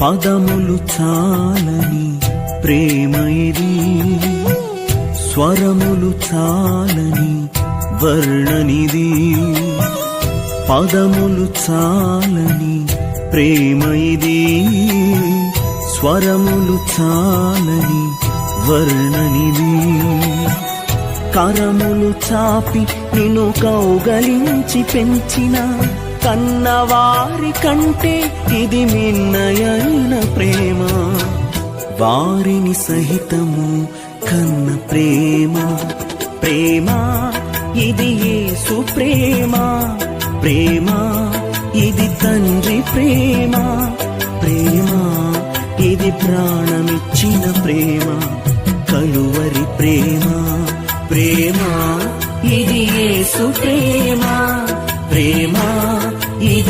పదములు చాలని ప్రేమ ఇది, స్వరములు చాలని వర్ణనిది. పదములు చాలని ప్రేమ ఇది, స్వరములు చాలని వర్ణనిది. కరములు చాపి నిన్ను కౌగలించి పెంచిన కన్నవారి కంటే ఇది మిన్నయైన ప్రేమ. వారిని సహితము కన్న ప్రేమ. ప్రేమ ఇది యేసు ప్రేమ. ప్రేమ ఇది తండ్రి ప్రేమ. ప్రేమ ఇది ప్రాణమిచ్చిన ప్రేమ, కలువరి ప్రేమ. ప్రేమ ఇది యేసు ప్రేమ. ప్రేమ ఇది